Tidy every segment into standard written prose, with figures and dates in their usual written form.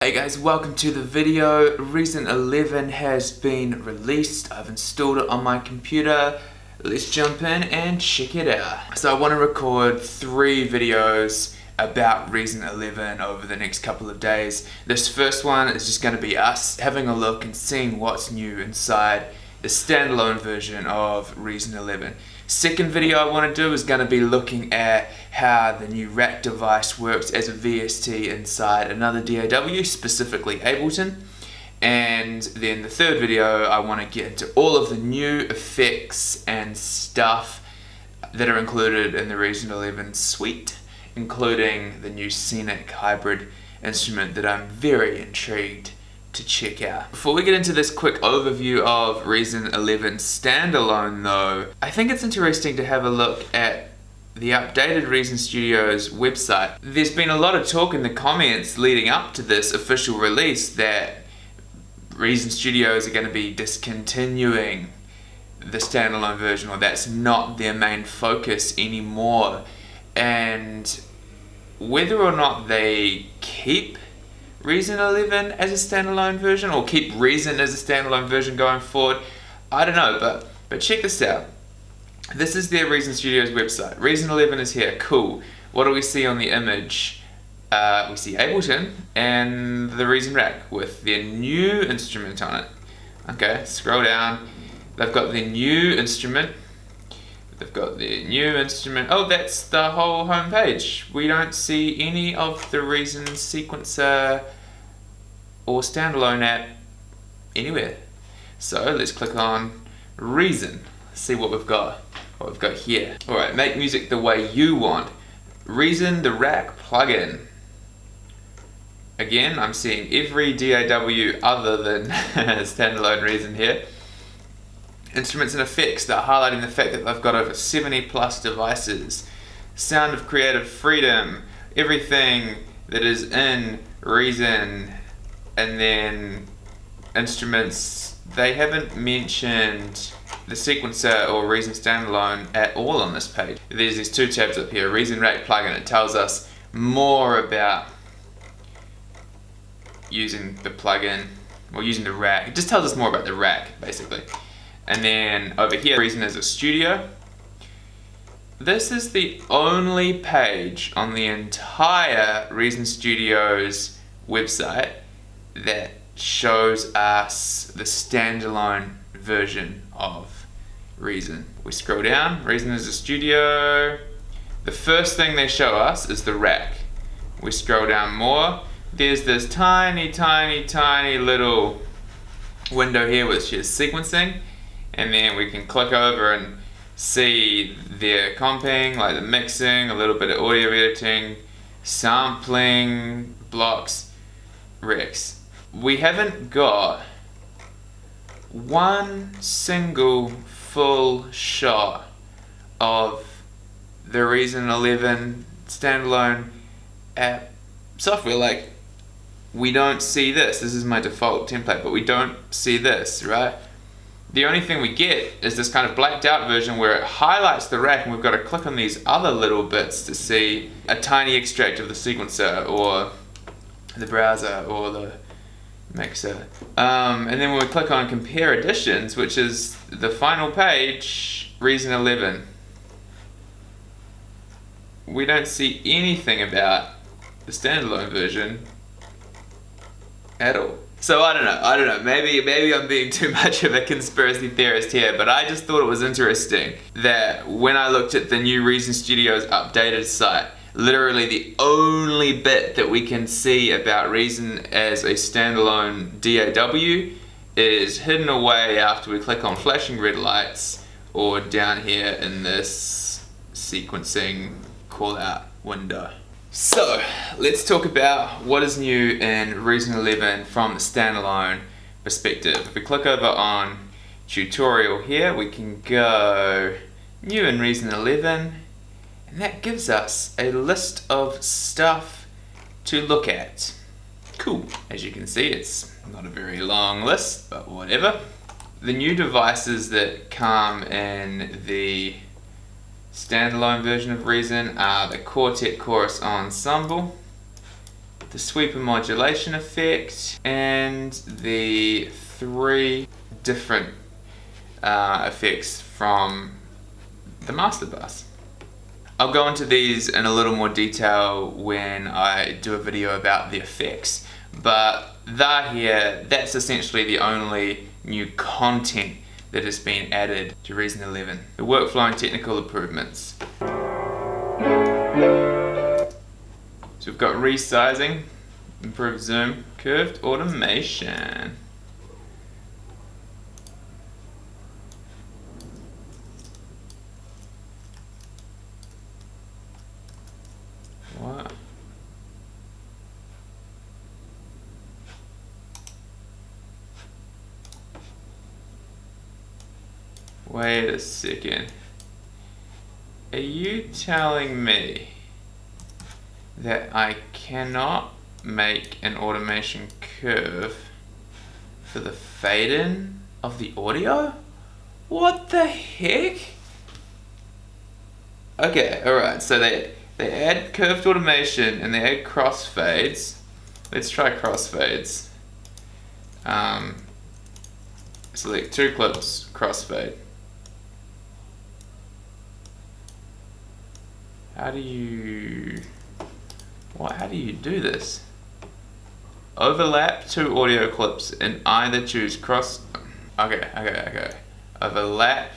Hey guys, welcome to the video. Reason 11 has been released. I've installed it on my computer. Let's jump in and check it out. So I want to record 3 videos about Reason 11 over the next couple of days. This first one is just going to be us having a look and seeing what's new inside the standalone version of Reason 11. Second video I want to do is going to be looking at how the new rack device works as a VST inside another DAW, specifically Ableton. And then the third video I want to get into all of the new effects and stuff that are included in the Reason 11 suite, including the new Scenic hybrid instrument that I'm very intrigued to check out. Before we get into this quick overview of Reason 11 standalone though, I think it's interesting to have a look at the updated Reason Studios website. There's been a lot of talk in the comments leading up to this official release that Reason Studios are going to be discontinuing the standalone version, or that's not their main focus anymore. And whether or not they keep Reason 11 as a standalone version or keep Reason as a standalone version going forward, I don't know, but check this out. This is their Reason Studios website. Reason 11 is here, cool. What do we see on the image? We see Ableton and the Reason rack with their new instrument on it. Okay, scroll down. They've got their new instrument. Oh, that's the whole home page. We don't see any of the Reason sequencer or standalone app anywhere. So let's click on Reason. See what we've got. Here. Alright, make music the way you want. Reason the rack plugin. Again, I'm seeing every DAW other than standalone Reason here. Instruments and effects, they're highlighting the fact that they've got over 70 plus devices. Sound of creative freedom, everything that is in Reason. And then instruments, they haven't mentioned the sequencer or Reason standalone at all on this page. There's these 2 tabs up here, Reason rack plugin. It tells us more about using the plugin or using the rack. It just tells us more about the rack basically. And then over here, Reason as a studio. This is the only page on the entire Reason Studios website that shows us the standalone version of Reason. We scroll down, Reason as a studio. The first thing they show us is the rack. We scroll down more. There's this tiny little window here which is sequencing. And then we can click over and see their comping, like the mixing, a little bit of audio editing, sampling, blocks, recs. We haven't got one single full shot of the Reason 11 standalone app software. Like, we don't see this. This is my default template, but we don't see this, right? The only thing we get is this kind of blacked out version where it highlights the rack, and we've got to click on these other little bits to see a tiny extract of the sequencer or the browser or the mixer. And then when we click on compare editions, which is the final page, Reason 11, we don't see anything about the standalone version at all. So I don't know, maybe I'm being too much of a conspiracy theorist here, but I just thought it was interesting that when I looked at the new Reason Studios updated site, literally the only bit that we can see about Reason as a standalone DAW is hidden away after we click on flashing red lights or down here in this sequencing call out window. So let's talk about what is new in Reason 11 from the standalone perspective. If we click over on tutorial here, we can go new in Reason 11, and that gives us a list of stuff to look at. Cool. As you can see, it's not a very long list, but whatever. The new devices that come in the standalone version of Reason are the Quartet Chorus Ensemble, the sweeper modulation effect, and the 3 different effects from the master bus. I'll go into these in a little more detail when I do a video about the effects, but that's essentially the only new content that has been added to Reason 11. The workflow and technical improvements. So we've got resizing, improved zoom, curved automation. What? Wait a second. Are you telling me that I cannot make an automation curve for the fade-in of the audio? What the heck? Okay, alright, so they add curved automation and they add crossfades. Let's try crossfades. Select 2 clips, crossfade. How do you do this? Overlap 2 audio clips and either choose cross. Okay. Overlap.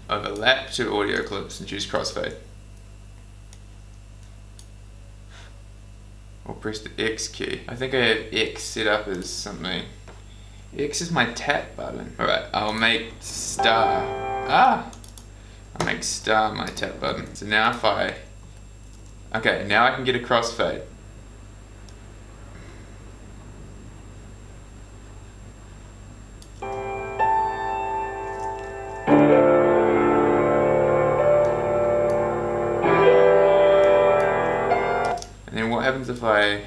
Overlap 2 audio clips and choose crossfade. Or press the X key. I think I have X set up as something. X is my tap button. Alright, I'll make star. I'll make star my tap button. So now if okay, now I can get a crossfade. And then what happens if I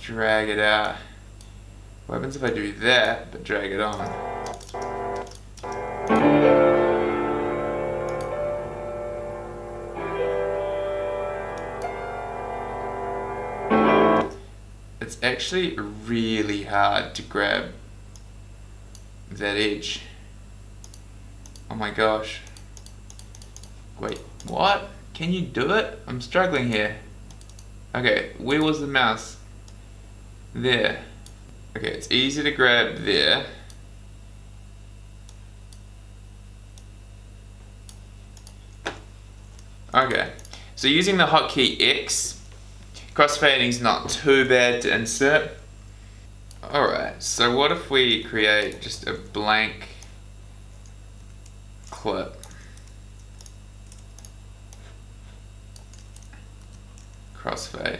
drag it out? What happens if I do that, but drag it on? It's actually really hard to grab that edge. Oh my gosh. Wait, what? Can you do it? I'm struggling here. Okay, where was the mouse? There. Okay, it's easy to grab there. Okay, so using the hotkey X, crossfading is not too bad to insert. Alright, so what if we create just a blank clip? Crossfade.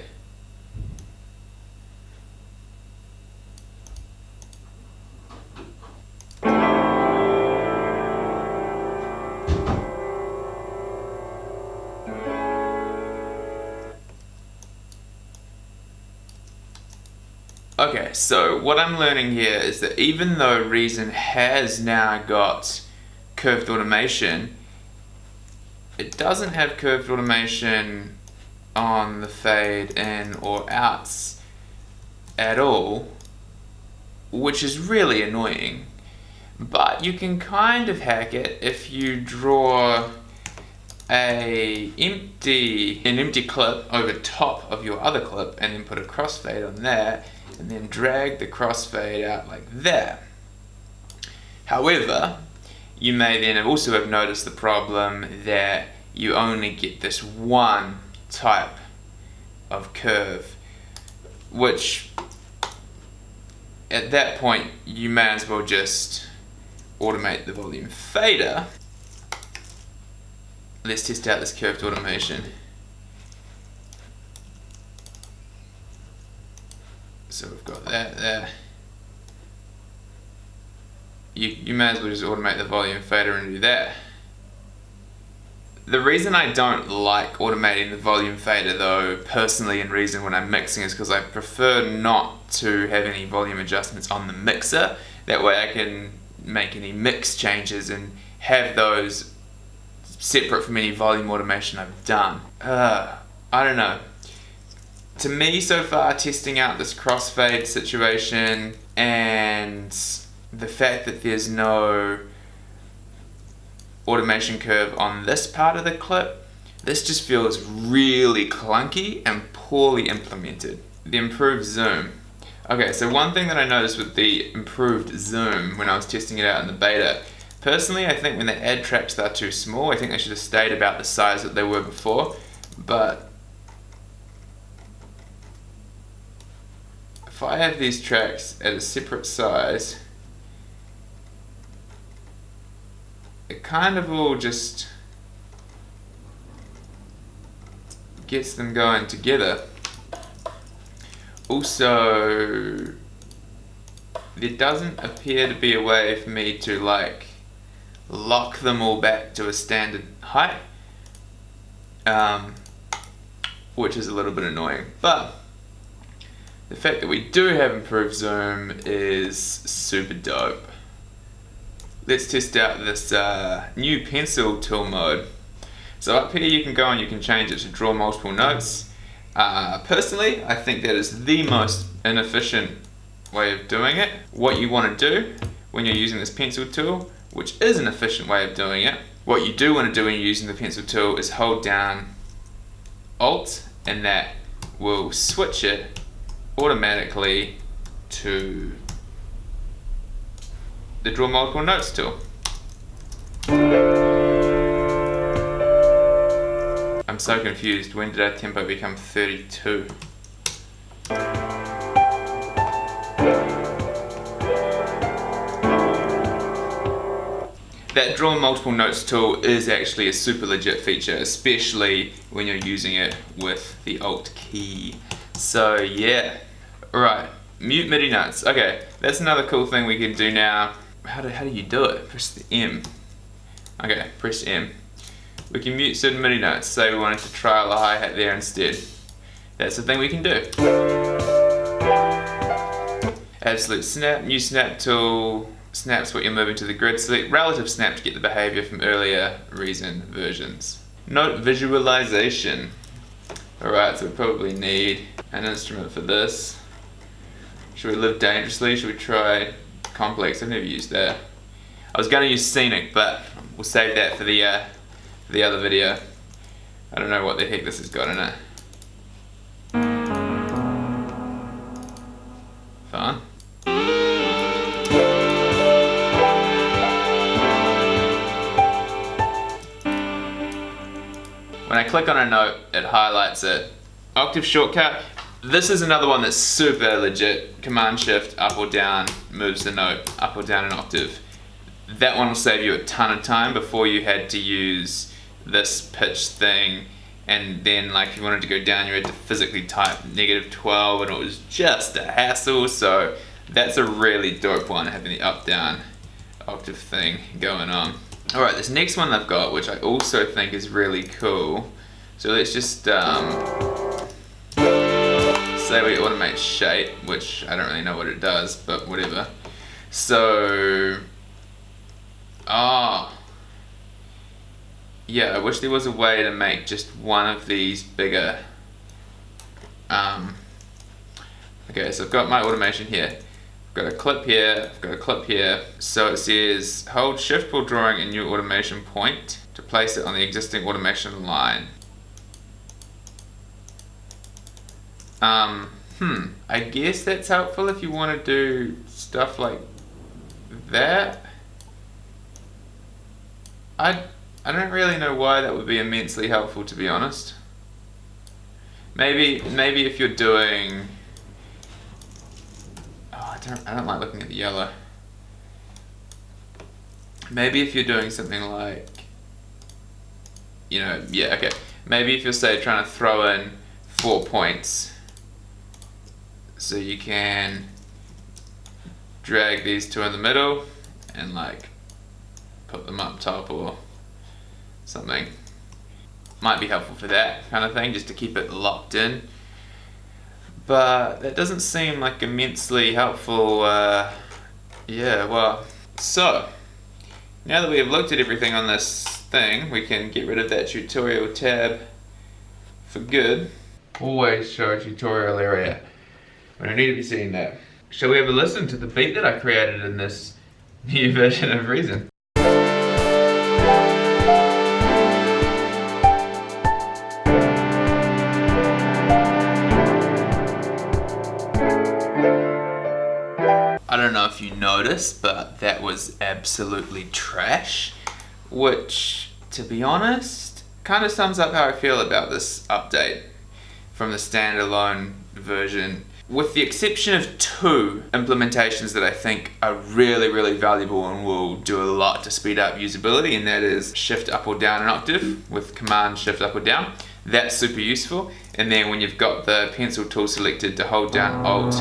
Okay, so what I'm learning here is that even though Reason has now got curved automation, it doesn't have curved automation on the fade in or outs at all, which is really annoying. But you can kind of hack it if you draw an empty clip over top of your other clip and then put a crossfade on that and then drag the crossfade out like that. However, you may then also have noticed the problem that you only get this one type of curve, which at that point you may as well just automate the volume fader. Let's test out this curved automation. So we've got that there. You may as well just automate the volume fader and do that. The reason I don't like automating the volume fader though, personally in Reason when I'm mixing, is because I prefer not to have any volume adjustments on the mixer. That way I can make any mix changes and have those separate from any volume automation I've done. I don't know. To me so far, testing out this crossfade situation and the fact that there's no automation curve on this part of the clip, this just feels really clunky and poorly implemented. The improved zoom. Okay, so one thing that I noticed with the improved zoom when I was testing it out in the beta, personally I think when they add tracks that are too small, I think they should have stayed about the size that they were before, but if I have these tracks at a separate size, it kind of all just gets them going together. Also, there doesn't appear to be a way for me to like lock them all back to a standard height, which is a little bit annoying, but the fact that we do have improved zoom is super dope. Let's test out this new pencil tool mode. So up here you can go and you can change it to draw multiple notes. Personally, I think that is the most inefficient way of doing it. What you want to do when you're using this pencil tool, which is an efficient way of doing it, what you do want to do when you're using the pencil tool is hold down Alt, and that will switch it automatically to the draw multiple notes tool. I'm so confused. When did our tempo become 32? That draw multiple notes tool is actually a super legit feature, especially when you're using it with the Alt key. So yeah, right, mute MIDI notes. Okay, that's another cool thing we can do now. How do you do it? Press the M. Okay, press M. We can mute certain MIDI notes. Say we wanted to trial a hi-hat there instead. That's the thing we can do. Absolute snap, new snap tool. Snaps what you're moving to the grid. Select relative snap to get the behavior from earlier Reason versions. Note visualization. Alright, so we probably need an instrument for this. Should we live dangerously? Should we try complex? I've never used that. I was going to use scenic, but we'll save that for the other video. I don't know what the heck this has got in it. Fun. When I click on a note, it highlights it. Octave shortcut. This is another one that's super legit. Command Shift up or down moves the note up or down an octave. That one will save you a ton of time before you had to use this pitch thing, and then like if you wanted to go down you had to physically type -12 and it was just a hassle. So that's a really dope one, having the up down octave thing going on. Alright, this next one I've got, which I also think is really cool. So let's just say we automate shape, which I don't really know what it does, but whatever. So yeah, I wish there was a way to make just one of these bigger. Okay, so I've got my automation here. I've got a clip here, I've got a clip here. So it says hold shift while drawing a new automation point to place it on the existing automation line. I guess that's helpful if you want to do stuff like that. I don't really know why that would be immensely helpful, to be honest. Maybe if you're doing, I don't like looking at the yellow. Maybe if you're doing something like, yeah, okay. Maybe if you're, say, trying to throw in 4 points, so you can drag these two in the middle and like put them up top or something. Might be helpful for that kind of thing, just to keep it locked in. But that doesn't seem like immensely helpful. Yeah, well, so now that we have looked at everything on this thing, we can get rid of that tutorial tab for good. Always show tutorial area. We don't need to be seeing that. Shall we have a listen to the beat that I created in this new version of Reason? I don't know if you noticed, but that was absolutely trash, which, to be honest, kind of sums up how I feel about this update from the standalone version, with the exception of 2 implementations that I think are really, really valuable and will do a lot to speed up usability, and that is shift up or down an octave with command shift up or down. That's super useful. And then when you've got the pencil tool selected, to hold down Alt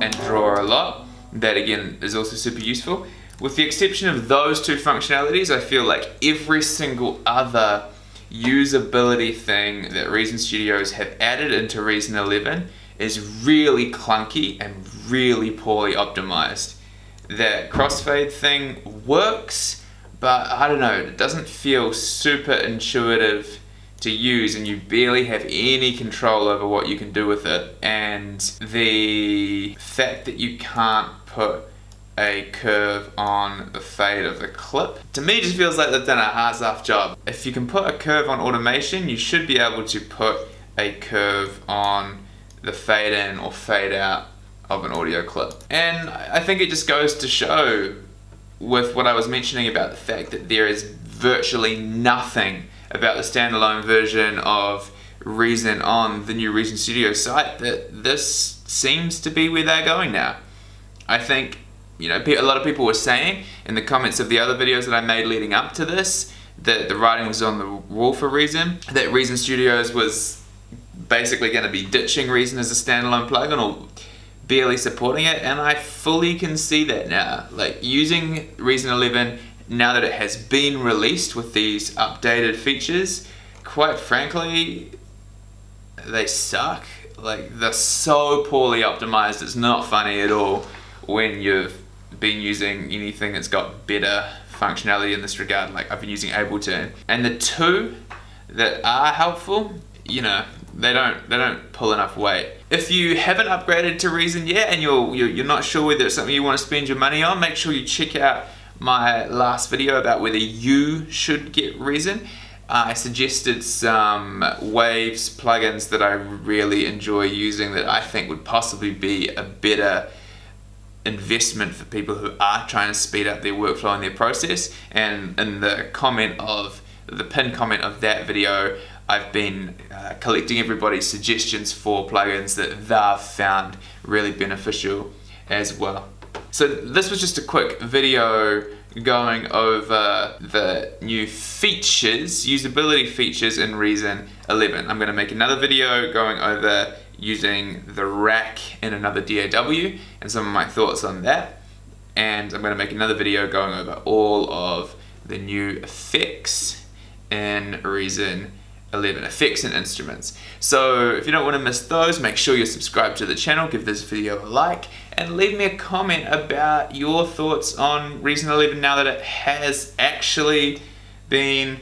and draw a lot. That again is also super useful. With the exception of those 2 functionalities, I feel like every single other usability thing that Reason Studios have added into Reason 11 is really clunky and really poorly optimized. That crossfade thing works, but I don't know, it doesn't feel super intuitive to use, and you barely have any control over what you can do with it. And the fact that you can't put a curve on the fade of the clip, to me just feels like they've done a half-assed job. If you can put a curve on automation, you should be able to put a curve on the fade in or fade out of an audio clip. And I think it just goes to show, with what I was mentioning about the fact that there is virtually nothing about the standalone version of Reason on the new Reason Studio site, that this seems to be where they're going now. I think, you know, a lot of people were saying in the comments of the other videos that I made leading up to this, that the writing was on the wall for Reason, that Reason Studios was basically going to be ditching Reason as a standalone plugin or barely supporting it, and I fully can see that now. Like, using Reason 11 now that it has been released with these updated features, quite frankly, they suck. Like, they're so poorly optimized, it's not funny at all when you've been using anything that's got better functionality in this regard. Like, I've been using Ableton, and the 2 that are helpful, you know, they don't pull enough weight. If you haven't upgraded to Reason yet and you're not sure whether it's something you want to spend your money on, make sure you check out my last video about whether you should get Reason. I suggested some Waves plugins that I really enjoy using that I think would possibly be a better investment for people who are trying to speed up their workflow and their process. And in the pinned comment of that video, I've been collecting everybody's suggestions for plugins that they've found really beneficial as well. So this was just a quick video going over the new features, usability features in Reason 11. I'm going to make another video going over using the rack in another DAW and some of my thoughts on that. And I'm going to make another video going over all of the new effects in Reason 11, effects and instruments. So if you don't want to miss those, make sure you're subscribed to the channel, give this video a like, and leave me a comment about your thoughts on Reason 11 now that it has actually been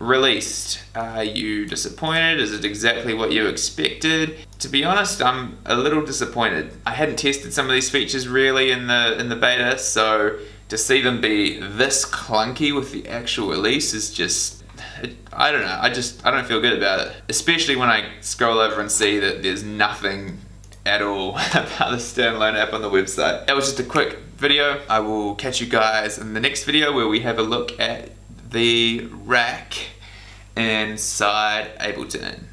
released. Are you disappointed? Is it exactly what you expected? To be honest, I'm a little disappointed. I hadn't tested some of these features really in the beta, so to see them be this clunky with the actual release is just, I don't know, I don't feel good about it. Especially when I scroll over and see that there's nothing at all about the standalone app on the website. That was just a quick video. I will catch you guys in the next video where we have a look at the rack inside Ableton.